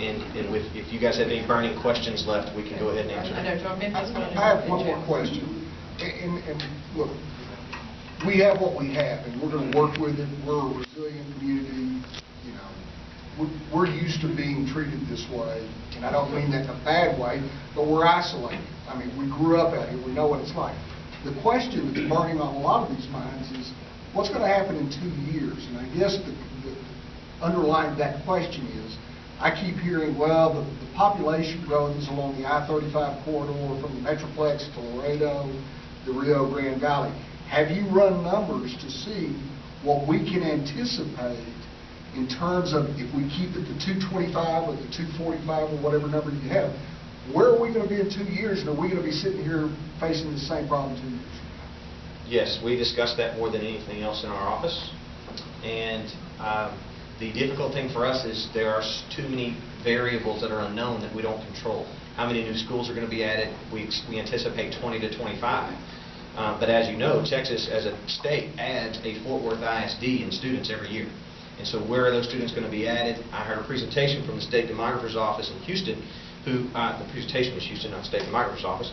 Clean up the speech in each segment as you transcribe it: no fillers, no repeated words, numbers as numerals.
And if you guys have any burning questions left, we can go ahead and answer them. I have one more question. And look, we have what we have, and we're going to work with it. We're a resilient community. You know, we're used to being treated this way, and I don't mean that in a bad way, but we're isolated. I mean, we grew up out here. We know what it's like. The question that's burning on a lot of these minds is, what's going to happen in 2 years? And I guess the underlying that question is, I keep hearing, well, the population growth is along the I-35 corridor from the Metroplex to Laredo, the Rio Grande Valley. Have you run numbers to see what we can anticipate in terms of if we keep it to 225 or the 245 or whatever number you have? Where are we going to be in 2 years, and are we going to be sitting here facing the same problem 2 years? Yes, we discussed that more than anything else in our office. And the difficult thing for us is there are too many variables that are unknown that we don't control. How many new schools are going to be added? We anticipate 20 to 25. But as you know, Texas as a state adds a Fort Worth ISD in students every year. And so where are those students going to be added? I heard a presentation from the State Demographer's Office in Houston, who, the presentation was Houston, not the State Demographer's Office,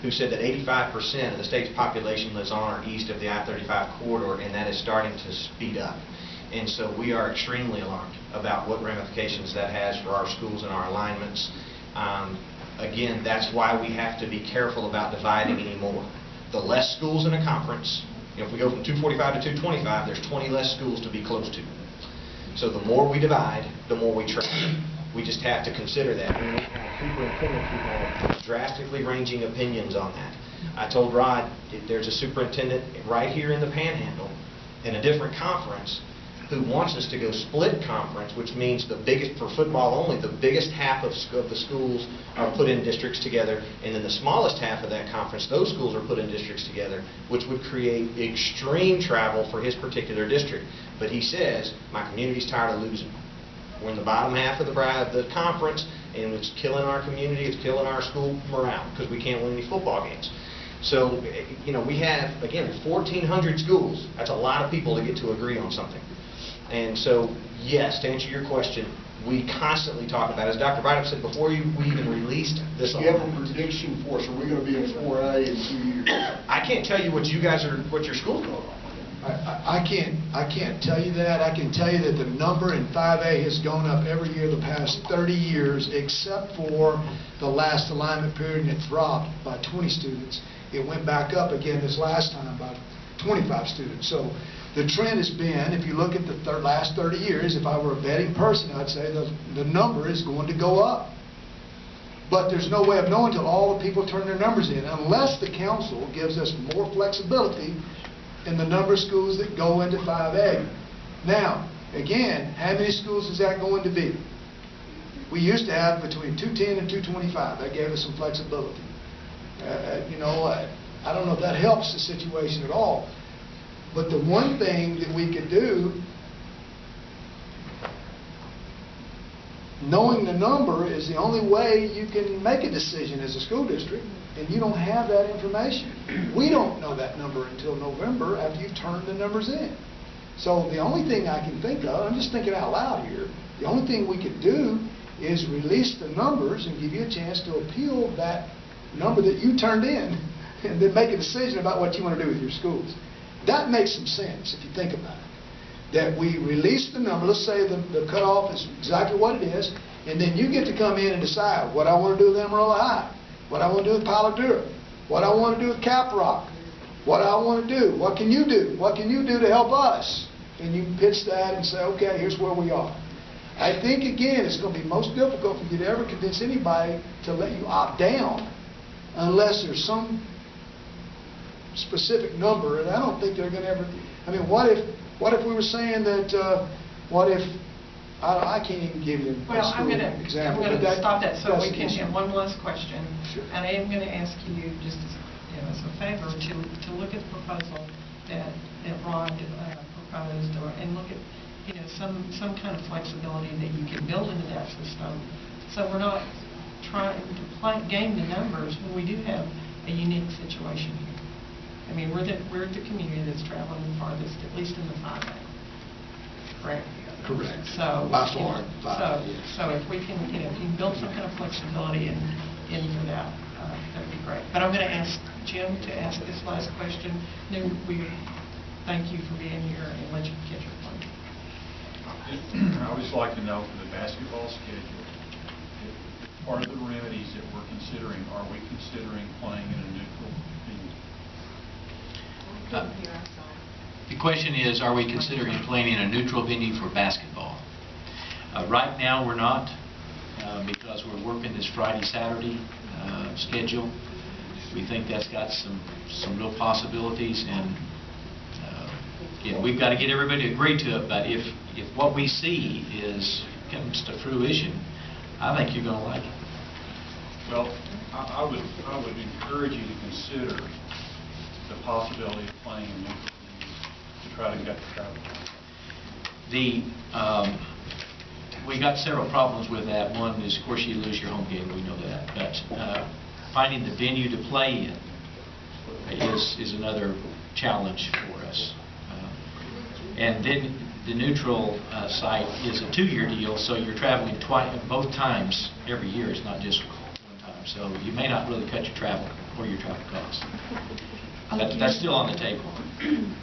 who said that 85% of the state's population lives on or east of the I-35 corridor, and that is starting to speed up. And so we are extremely alarmed about what ramifications that has for our schools and our alignments. Again, that's why we have to be careful about dividing anymore. The less schools in a conference, you know, if we go from 245 to 225, there's 20 less schools to be close to. So the more we divide, the more we train. We just have to consider that. And we have superintendents who have drastically ranging opinions on that. I told Rod, there's a superintendent right here in the Panhandle in a different conference who wants us to go split conference, which means the biggest, for football only, the biggest half of the schools are put in districts together, and then the smallest half of that conference, those schools are put in districts together, which would create extreme travel for his particular district. But he says, my community's tired of losing. We're in the bottom half of the conference, and it's killing our community, it's killing our school morale, because we can't win any football games. So, you know, we have, again, 1,400 schools. That's a lot of people to get to agree on something. And so, yes, to answer your question, we constantly talk about it. As Dr. Bynum said, before we even released this, you have a prediction for us. Are we going to be in 4A in 2 years? I can't tell you what you guys are, what your school's going on. I can't tell you that. I can tell you that the number in 5A has gone up every year the past 30 years, except for the last alignment period, and it dropped by 20 students. It went back up again this last time by 25 students. So the trend has been, if you look at the last 30 years, if I were a betting person, I'd say the number is going to go up. But there's no way of knowing until all the people turn their numbers in, unless the council gives us more flexibility in the number of schools that go into 5A. Now, again, how many schools is that going to be? We used to have between 210 and 225. That gave us some flexibility. You know, I don't know if that helps the situation at all. But the one thing that we could do, knowing the number is the only way you can make a decision as a school district, and you don't have that information. We don't know that number until November after you've turned the numbers in. So the only thing I can think of, I'm just thinking out loud here, the only thing we could do is release the numbers and give you a chance to appeal that number that you turned in and then make a decision about what you want to do with your schools. That makes some sense if you think about it. That we release the number, let's say the cutoff is exactly what it is, and then you get to come in and decide what I want to do with Amarillo High, what I want to do with Paladura, what I want to do with Caprock, what I want to do, what can you do, what can you do to help us? And you pitch that and say, okay, here's where we are. I think, again, it's going to be most difficult for you to ever convince anybody to let you opt down unless there's some specific number, and I don't think they're going to ever. I mean, what if we were saying that? What if I can't even give you an example. I'm going to stop that so we can have one last question. Sure. And I am going to ask you just as a favor to look at the proposal that Rod proposed, and look at some kind of flexibility that you can build into that system, so we're not trying to game the numbers when we do have a unique situation here. I mean, we're the community that's traveling the farthest, at least in the 5A. Correct? Correct. By So. far, So, yes. so if we can, if you can build some kind of flexibility in for that, that'd be great. But I'm going to ask Jim to ask this last question. Then we thank you for being here and let you get your point. I would just like to know for the basketball schedule, part of the remedies that we're considering, are we considering playing in a neutral venue? The question is, are we considering playing in a neutral venue for basketball? Right now, we're not, because we're working this Friday-Saturday schedule. We think that's got some real possibilities, and again, we've got to get everybody to agree to it, but if what we see comes to fruition, I think you're going to like it. Well, I would encourage you to consider the possibility of playing in neutral venues to try to get the travel. We got several problems with that. One is, of course, you lose your home game. We know that. But finding the venue to play in is another challenge for us. And then the neutral site is a 2-year deal, so you're traveling both times every year. It's not just one time. So you may not really cut your travel or your travel costs. That's still on the table.